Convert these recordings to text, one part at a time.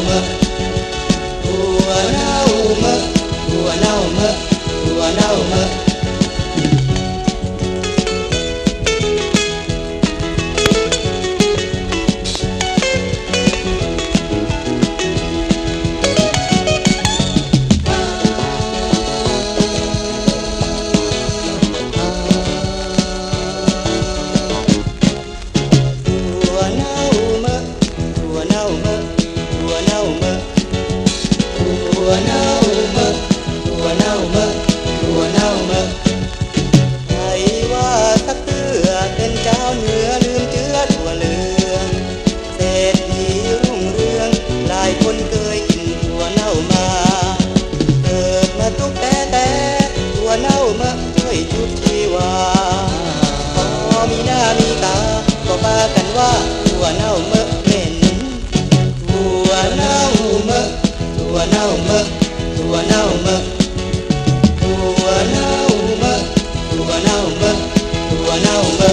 มะถั่วเน่ามะถั่วเน่ามะถั่วเน่ามะถั่วเน่ามะถั่วเน่ามะถั่วเน่ามะใครว่าสักเตื้อเป็นเจ้าเหนือลืมเจือถั่วเหลืองเศรษฐีรุ่งเรืองหลายคนเคยกินถั่วเน่ามาเกิดมาทุกแต่ถั่วเน่ามะช่วยชุบชีวาพอมีหน้ามีตาก็พากันว่าถั่วเน่ามะเหม็นถั่วเน่ามะถั่วเน่ามะถั่วเน่ามะถั่วเน่ามะถั่วเน่ามะถั่วเน่ามะ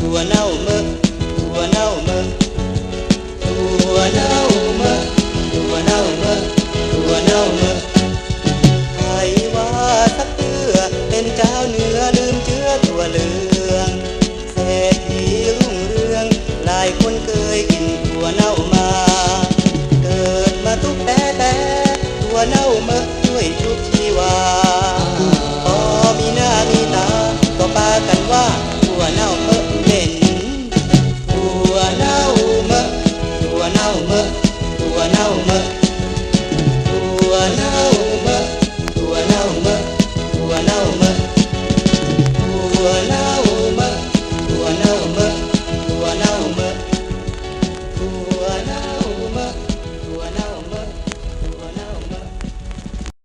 ถั่วเน่ามะถั่วเน่ามะถั่วเน่ามะถั่วเน่ามะถั่วเน่ามะใครว่าสักเตื้อเป็นเจ้าเหนือลืมเจือถั่วเหลืองเศรษฐีรุ่งเรืองหลายคนเคยกินถั่วเน่ามาเกิดมาทุกแต่ถั่วเน่ามะช่วยชุบชีวาพอมีหน้ามีตาก็ปากันว่าถั่วเน่ามะเป็นถั่วเน่ามะถั่วเน่ามะถั่วเน่ามะถั่วเน่ามะถั่วเน่ามะถั่วเน่ามะถั่วเน่ามะถั่วเน่ามะถั่วเน่ามะถั่วเน่า